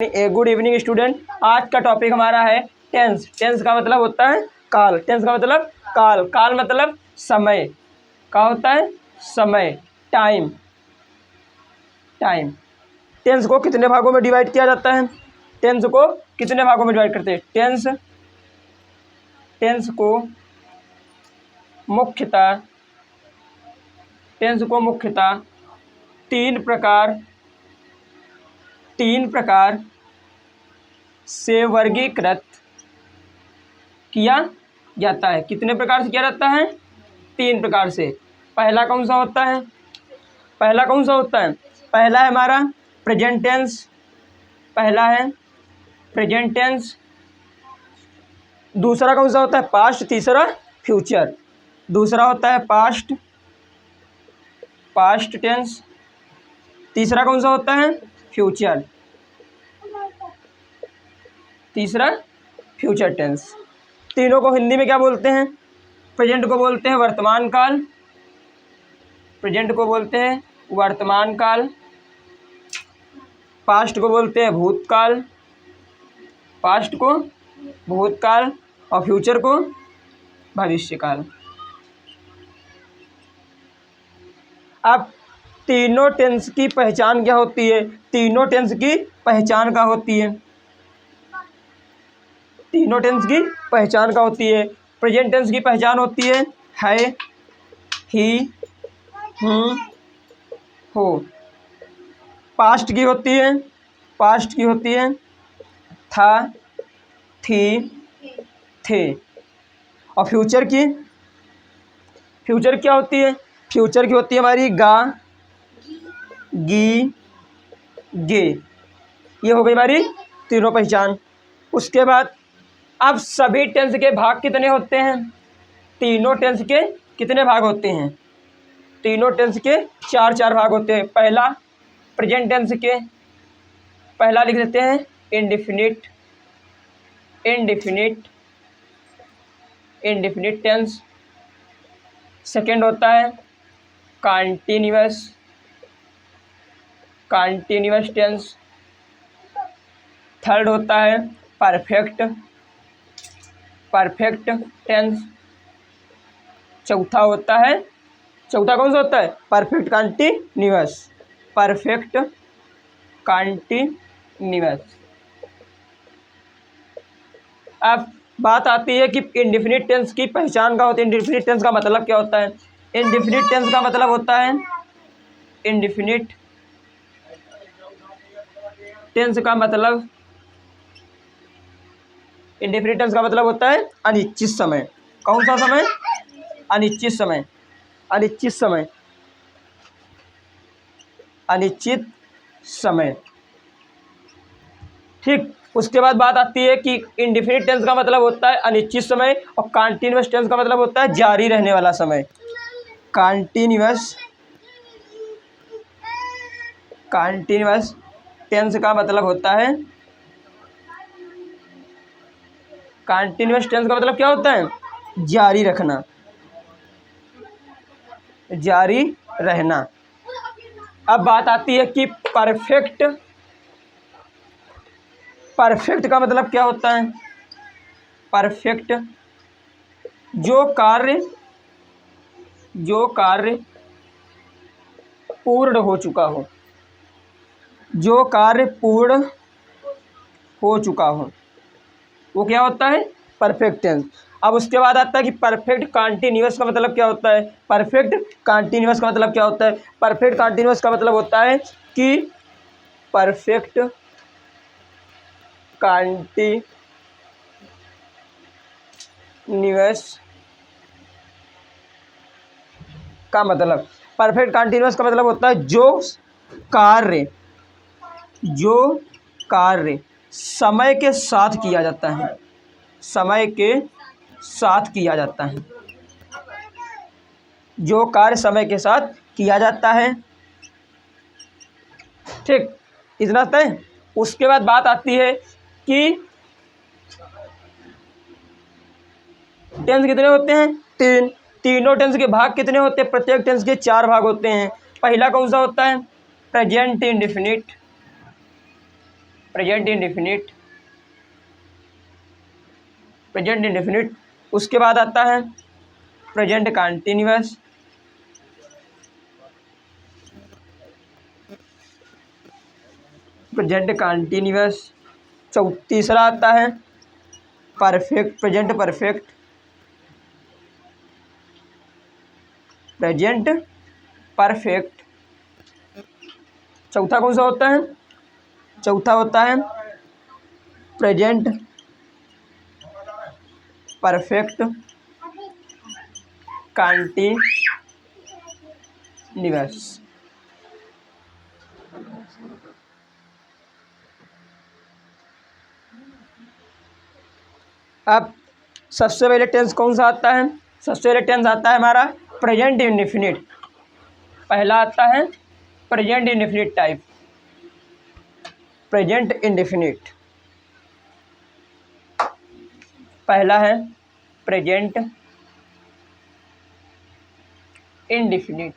A good evening student. आज का topic हमारा है टेंस। टेंस का मतलब होता है काल। टेंस का मतलब काल। काल मतलब समय। क्या होता है? समय, टाइम। टाइम। टेंस को कितने भागों में डिवाइड किया जाता है? टेंस को कितने भागों में डिवाइड करते हैं? टेंस को मुख्यतः तीन प्रकार से वर्गीकृत किया जाता है। कितने प्रकार से किया जाता है? 3 प्रकार से। पहला कौन सा होता है? पहला है हमारा प्रेजेंट टेंस। दूसरा कौन सा होता है? पास्ट। तीसरा फ्यूचर। दूसरा होता है पास्ट टेंस। तीसरा कौन सा होता है? फ्यूचर। तीसरा फ्यूचर टेंस। तीनों को हिंदी में क्या बोलते हैं? प्रेजेंट को बोलते हैं वर्तमान काल। पास्ट को बोलते हैं भूतकाल। और फ्यूचर को भविष्यकाल। अब तीनों टेंस की पहचान क्या होती है? तीनों टेंस की पहचान क्या होती है? प्रेजेंट टेंस की पहचान होती है ही, हूँ, हो। पास्ट की होती है था, थी, थे। और फ्यूचर क्या होती है? फ्यूचर की होती है हमारी गा, गी, गे। ये हो गई हमारी तीनों पहचान। उसके बाद अब सभी टेंस के भाग कितने होते हैं? तीनों टेंस के कितने भाग होते हैं? तीनों टेंस के 4 भाग होते हैं। पहला प्रेजेंट टेंस के पहला लिख देते हैं इंडेफिनिट टेंस। सेकंड होता है कंटीन्यूअस टेंस। थर्ड होता है परफेक्ट टेंस। चौथा कौन सा होता है? Perfect continuous. अब बात आती है कि इंडेफिनिट टेंस की पहचान क्या होती है? इंडेफिनिट टेंस का मतलब क्या होता है? इंडेफिनिट टेंस का मतलब होता है अनिश्चित समय। कौन सा समय? अनिश्चित समय। ठीक। उसके बाद बात आती है कि इंडेफिनिट टेंस का मतलब होता है अनिश्चित समय और कंटीन्यूअस टेंस का मतलब होता है जारी रहने वाला समय। कंटीन्यूअस टेंस का मतलब होता है क्या होता है? जारी रहना। अब बात आती है कि परफेक्ट का मतलब क्या होता है? परफेक्ट जो कार्य पूर्ण हो चुका हो। वो क्या होता है? Perfect tense. अब उसके बाद आता है कि परफेक्ट कंटीन्यूअस का मतलब क्या होता है? परफेक्ट कंटीन्यूअस का मतलब होता है कि परफेक्ट कंटीन्यूअस का मतलब होता है जो कार्य समय के साथ किया जाता है। जो कार्य समय के साथ किया जाता है। ठीक, इतना तय। उसके बाद बात आती है कि टेंस कितने होते हैं? 3। तीनों टेंस के भाग कितने होते हैं? प्रत्येक टेंस के 4 भाग होते हैं। पहला कौन सा होता है? Present present indefinite, present indefinite. उसके बाद आता है प्रेजेंट कंटीन्यूअस, प्रेजेंट कंटीन्यूअस। तीसरा आता है perfect, present perfect, present perfect. चौथा कौन सा होता है? चौथा होता है प्रेजेंट परफेक्ट कंटीन्यूअस। अब सबसे पहले टेंस कौन सा आता है? सबसे पहले टेंस आता है हमारा प्रेजेंट इंडेफिनिट। पहला आता है present indefinite type, present indefinite. पहला है प्रेजेंट इंडेफिनिट,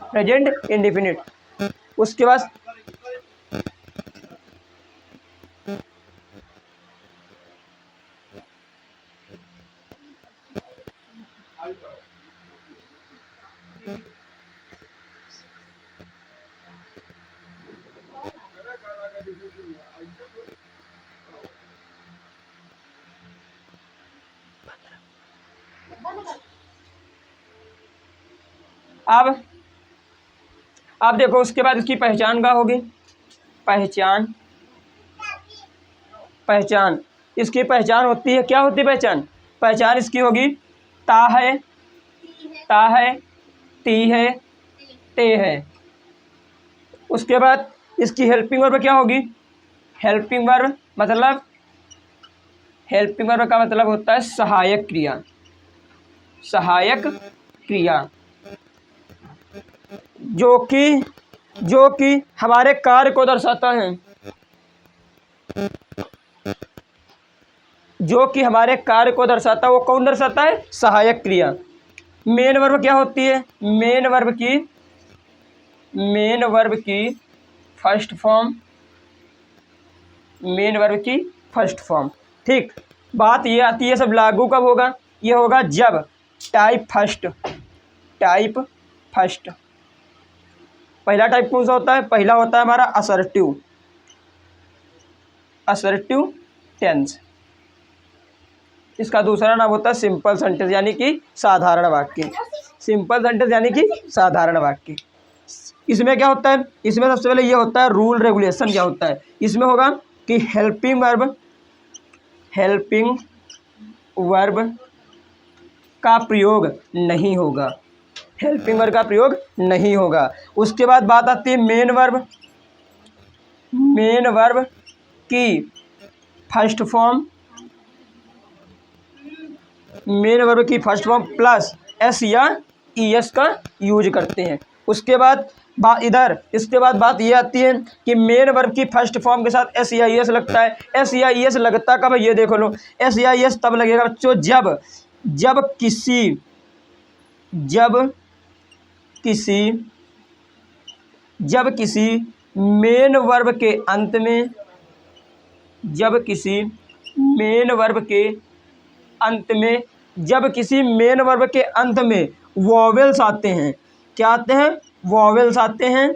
प्रेजेंट इंडेफिनिट। उसके बाद अब देखो उसके बाद इसकी पहचान क्या होगी? पहचान, पहचान। इसकी पहचान होती है, क्या होती है पहचान? पहचान इसकी होगी ता है, ता है, ती है, ते है। उसके बाद इसकी हेल्पिंग वर्ब क्या होगी? हेल्पिंग वर्ब मतलब, हेल्पिंग वर्ब का मतलब होता है सहायक क्रिया, सहायक क्रिया, जो कि हमारे कार्य को दर्शाता है, जो कि हमारे कार्य को दर्शाता है। वो कौन दर्शाता है? सहायक क्रिया। मेन वर्ब क्या होती है? मेन वर्ब की फर्स्ट फॉर्म, मेन वर्ब की फर्स्ट फॉर्म। ठीक, बात ये आती है सब लागू कब होगा? ये होगा जब टाइप फर्स्ट, टाइप फर्स्ट। पहला टाइप कौन सा होता है? पहला होता है हमारा असर्टिव, असर्टिव टेंस। इसका दूसरा नाम होता है सिंपल सेंटेंस यानी कि साधारण वाक्य, सिंपल सेंटेंस यानी कि साधारण वाक्य। इसमें क्या होता है? इसमें सबसे पहले ये होता है रूल रेगुलेशन। क्या होता है इसमें? होगा कि हेल्पिंग वर्ब का प्रयोग नहीं होगा, हेल्पिंग वर्ब का प्रयोग नहीं होगा। उसके बाद बात आती है मेन वर्ब, मेन वर्ब की फर्स्ट फॉर्म, मेन वर्ब की फर्स्ट फॉर्म प्लस एस या ई एस का यूज करते हैं। उसके बाद इसके बाद बात ये आती है कि मेन वर्ब की फर्स्ट फॉर्म के साथ एस या ई एस लगता है। एस या ई एस लगता कब है? ये देखो लो, एस या ई एस तब लगेगा बच्चों जब किसी मेन वर्ब के अंत में, जब किसी मेन वर्ब के अंत में, जब किसी मेन वर्ब के अंत में वॉवेल्स आते हैं। क्या आते हैं? वॉवेल्स आते हैं,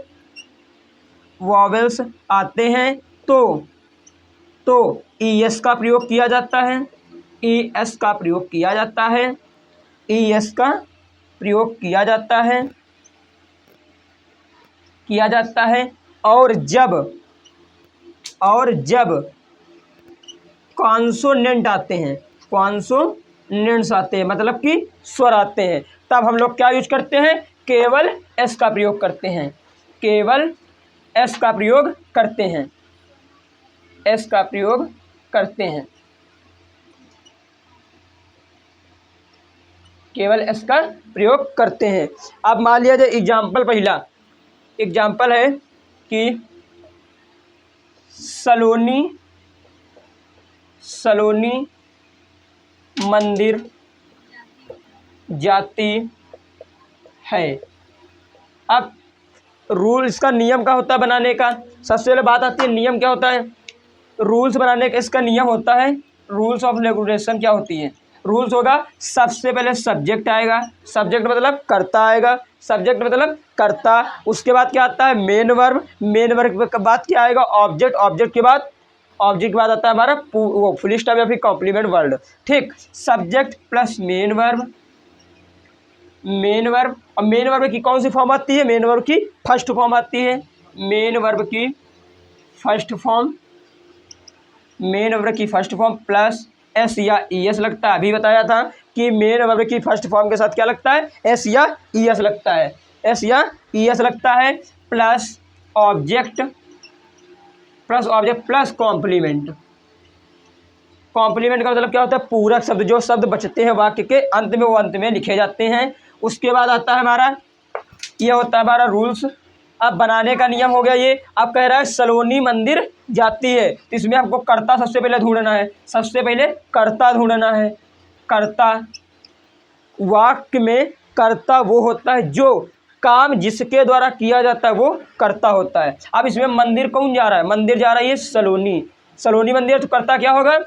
वॉवेल्स आते हैं तो ई एस का प्रयोग किया जाता है, ई एस का प्रयोग किया जाता है, ई एस का प्रयोग किया जाता है, किया जाता है। और जब कॉन्सोनेंट आते हैं, कॉन्सोनेंट्स आते हैं मतलब कि स्वर आते हैं, तब हम लोग क्या यूज करते हैं? केवल एस का प्रयोग करते हैं, केवल एस का प्रयोग करते हैं, एस का प्रयोग करते हैं, केवल एस का प्रयोग करते हैं। अब मान लिया जाए एग्जाम्पल, पहला एग्जाम्पल है कि सलोनी मंदिर जाती है। अब रूल्स का नियम का होता है बनाने का। सबसे पहले बात आती है नियम क्या होता है। रूल्स बनाने का इसका नियम होता है, रूल्स ऑफ रेगुलेशन क्या होती है। रूल्स होगा, सबसे पहले सब्जेक्ट आएगा, सब्जेक्ट मतलब कर्ता आएगा, सब्जेक्ट मतलब कर्ता। उसके बाद क्या आता है मेन वर्ब, मेन वर्ब के बाद क्या आएगा ऑब्जेक्ट, ऑब्जेक्ट के बाद आता है हमारा वो फुल स्टॉप या फिर कॉम्प्लीमेंट वर्ड। ठीक, subject plus main verb, main verb. और मेन वर्ब की कौन सी फॉर्म आती है, मेन वर्ब की फर्स्ट फॉर्म आती है, मेन वर्ब की फर्स्ट फॉर्म, मेन वर्ब की फर्स्ट फॉर्म प्लस एस या ई एस लगता है। अभी बताया था कि मेन वर्ब की फर्स्ट फॉर्म के साथ क्या लगता है, एस या ई एस लगता है, एस या ई एस लगता है, plus object plus complement. Complement का मतलब क्या होता है, पूरक शब्द, जो शब्द बचते हैं वाक्य के अंत में वो अंत में लिखे जाते हैं। उसके बाद आता है हमारा, ये होता है हमारा रूल्स। अब बनाने का नियम हो गया ये। अब कह रहा है सलोनी मंदिर जाती है, तो इसमें हमको कर्ता सबसे पहले ढूंढना है, सबसे पहले कर्ता ढूंढना है। कर्ता, वाक्य में कर्ता वो होता है जो काम जिसके द्वारा किया जाता है वो कर्ता होता है। अब इसमें मंदिर कौन जा रहा है, मंदिर जा रहा है ये सलोनी, सलोनी मंदिर, तो कर्ता क्या होगा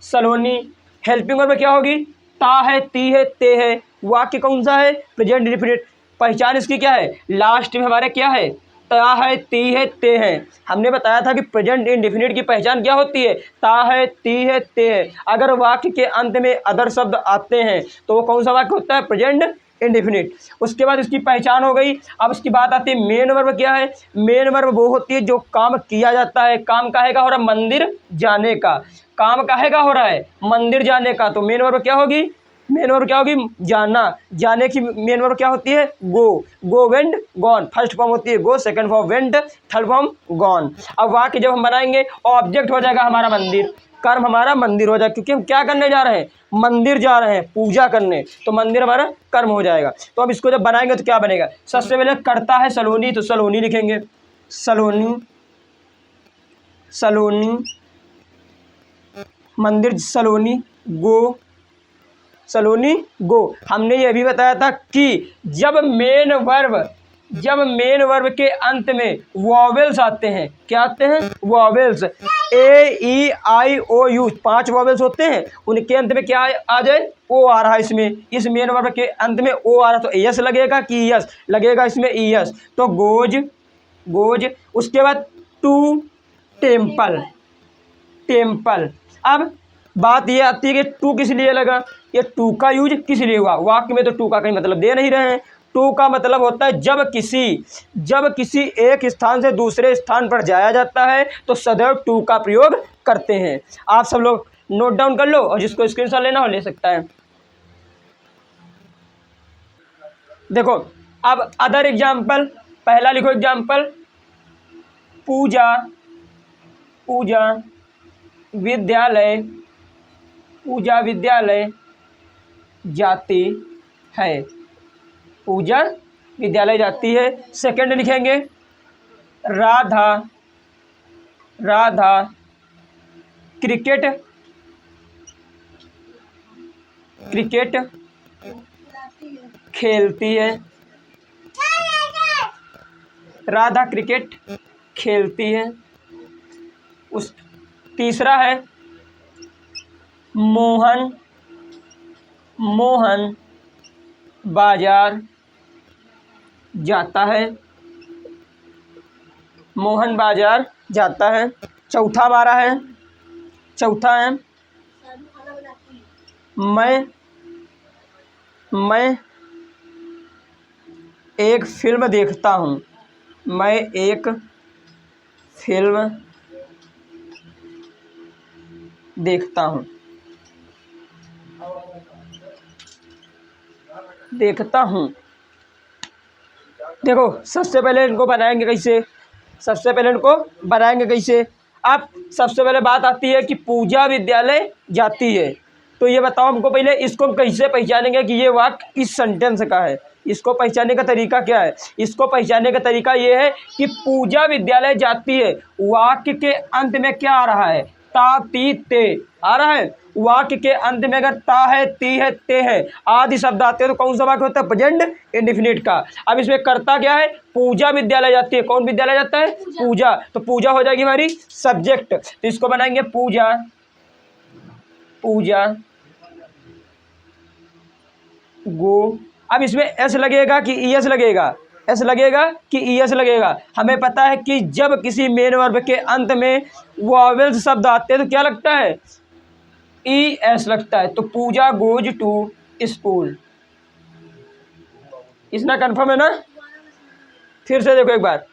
सलोनी। हेल्पिंग वर्ब क्या होगी, ता है, ती है, ते है। वाक्य कौन सा है, प्रेजेंट इंडेफिनिट। पहचान इसकी क्या है, लास्ट में हमारे क्या है, ता है, ती है, ते है। हमने बताया था कि प्रेजेंट इंडेफिनिट की पहचान क्या होती है, ता है, ती है, ते है। अगर वाक्य के अंत में अदर शब्द आते हैं तो वो कौन सा वाक्य होता है, प्रेजेंट इंडेफिनिट। उसके बाद इसकी पहचान हो गई। अब इसकी बात आती है मेन वर्ब क्या है, मेन वर्ब वो होती है जो काम किया जाता है। काम काहेगा हो रहा है, मंदिर जाने का। काम काहेगा हो रहा है, मंदिर जाने का। तो मेन वर्ब क्या होगी, मेन वर्ब क्या होगी, जाना। जाने की मेन वर्ब क्या होती है, go went gone. First form होती है go, second form went, third form gone. अब वाक्य जब हम बनाएंगे ऑब्जेक्ट हो जाएगा हमारा मंदिर, कर्म हमारा मंदिर हो जाएगा, क्योंकि हम क्या करने जा रहे हैं, मंदिर जा रहे हैं पूजा करने, तो मंदिर हमारा कर्म हो जाएगा। तो अब इसको जब बनाएंगे तो क्या बनेगा, सबसे पहले करता है सलोनी, तो सलोनी लिखेंगे, सलोनी, सलोनी मंदिर, सलोनी गो, सलोनी गो। हमने ये भी बताया था कि जब मेन वर्ब के अंत में वॉवेल्स आते हैं, क्या आते हैं, vowels, A E I O U, 5 vowels होते हैं, उनके अंत में क्या आ जाए, ओ आ रहा है इसमें, इस मेन वर्ब के अंत में ओ आ रहा है, तो एस लगेगा कि यस लगेगा, इसमें ई एस, तो गोज। उसके बाद टू टेम्पल, टेम्पल। अब बात ये आती है कि टू किस लिए लगा, ये टू का यूज किस लिए हुआ, वाक्य में तो टू का कहीं मतलब दे नहीं रहे हैं। टू का मतलब होता है जब किसी एक स्थान से दूसरे स्थान पर जाया जाता है तो सदैव टू का प्रयोग करते हैं। आप सब लोग नोट डाउन कर लो और जिसको स्क्रीनशॉट लेना हो ले सकता है। देखो अब अदर एग्जाम्पल, पहला लिखो एग्जाम्पल, पूजा विद्यालय, पूजा विद्यालय जाती है, पूजा विद्यालय जाती है। सेकंड लिखेंगे राधा क्रिकेट खेलती है, राधा क्रिकेट खेलती है। उस तीसरा है मोहन बाजार जाता है, मोहन बाजार जाता है। चौथा है मैं एक फिल्म देखता हूँ, मैं एक फिल्म देखता हूँ, देखो सबसे पहले इनको बनाएंगे कैसे, अब सबसे पहले बात आती है कि पूजा विद्यालय जाती है, तो ये बताओ हमको पहले इसको हम कैसे पहचानेंगे कि ये वाक्य इस सेंटेंस का है। इसको पहचानने का तरीका क्या है, इसको पहचानने का तरीका ये है कि पूजा विद्यालय जाती है, वाक्य के अंत में क्या आ रहा है, ता ती ते आ रहा है। वाक्य के अंत में अगर ता है, ती है, ते है आदि शब्द आते हैं तो कौन सा वाक्य होता है? प्रेजेंट इंडेफिनिट का। अब इसमें करता क्या है? पूजा विद्यालय जाती है। कौन विद्यालय जाता है? पूजा। तो पूजा हो जाएगी हमारी सब्जेक्ट, तो इसको बनाएंगे पूजा, पूजा गो। अब इसमें एस लगेगा कि ई एस लगेगा? एस लगेगा कि ई एस लगेगा? हमें पता है कि जब किसी मेन वर्ब के अंत में वॉवेल्स शब्द आते हैं तो क्या लगता है? ई एस लगता है। तो पूजा गोज टू स्कूल, इतना कंफर्म है ना? फिर से देखो एक बार,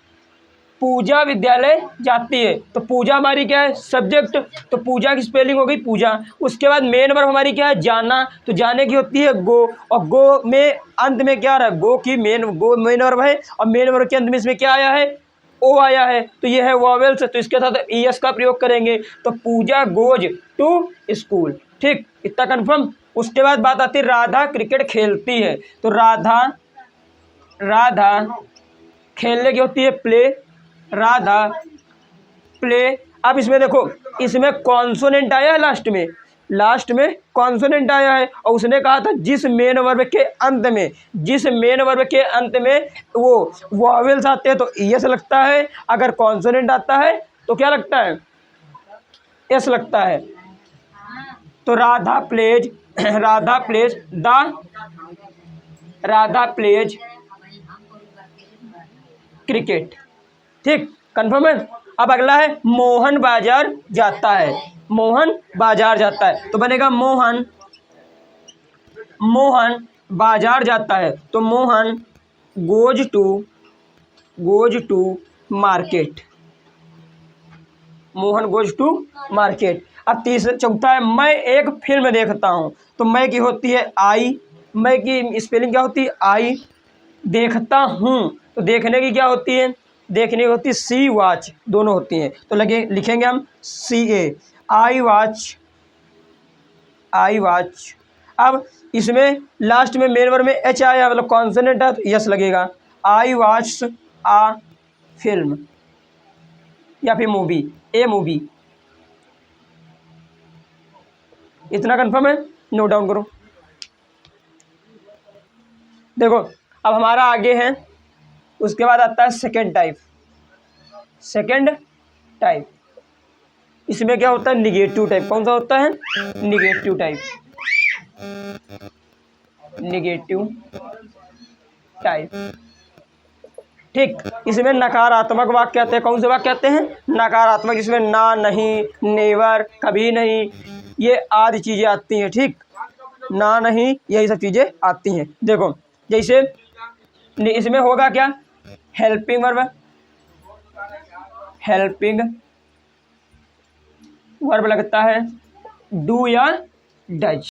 पूजा विद्यालय जाती है तो पूजा हमारी क्या है? सब्जेक्ट। तो पूजा की स्पेलिंग हो गई पूजा। उसके बाद मेन वर्ब हमारी क्या है? जाना। तो जाने की होती है गो, और गो में अंत में क्या आ रहा है? गो की गो मेन वर्ब है, और मेन वर्ब के अंत में इसमें क्या आया है? ओ आया है। तो ये है वॉवेल्स, तो इसके साथ ई एस का प्रयोग करेंगे। तो पूजा गोज टू स्कूल। ठीक, इतना कन्फर्म। उसके बाद बात आती है राधा क्रिकेट खेलती है। तो राधा, राधा खेलने की होती है प्ले, राधा प्ले। अब इसमें देखो, इसमें कॉन्सोनेंट आया है लास्ट में, लास्ट में कॉन्सोनेंट आया है, और उसने कहा था जिस मेन वर्ब के अंत में, जिस मेन वर्ब के अंत में वो वॉवेल्स आते हैं तो एस लगता है, अगर कॉन्सोनेंट आता है तो क्या लगता है? एस लगता है। तो Radha plays, Radha plays the, Radha plays cricket. ठीक, कंफर्म है। अब अगला है मोहन बाजार जाता है, मोहन बाजार जाता है तो बनेगा मोहन, मोहन बाजार जाता है तो Mohan goes to, goes to market, Mohan goes to market. अब तीसरा चौथा है मैं एक फिल्म देखता हूँ। तो मैं की होती है आई, मैं की स्पेलिंग क्या होती है? आई। देखता हूँ तो देखने की क्या होती है? देखने की होती है सी वॉच, दोनों होती हैं। तो लगे लिखेंगे हम सी ए, आई वॉच, आई वॉच। अब इसमें लास्ट में मेन वर्ब में एच आया, मतलब कॉन्सोनेंट है तो यस लगेगा। आई वॉच आ फिल्म या फिर मूवी, ए मूवी। इतना कंफर्म है? नोट डाउन करो। देखो अब हमारा आगे है, उसके बाद आता है सेकेंड टाइप। सेकेंड टाइप इसमें क्या होता है? Negative type. कौन सा होता है? Negative type, negative type. ठीक, इसमें नकारात्मक वाक्य आते हैं। कौन से वाक्य आते हैं? नकारात्मक। इसमें ना, नहीं, नेवर, कभी नहीं, ये आदि चीज़ें आती हैं। ठीक, ना, नहीं, यही सब चीज़ें आती हैं। देखो जैसे इसमें होगा क्या? हेल्पिंग वर्ब, हेल्पिंग वर्ब लगता है डू या डज।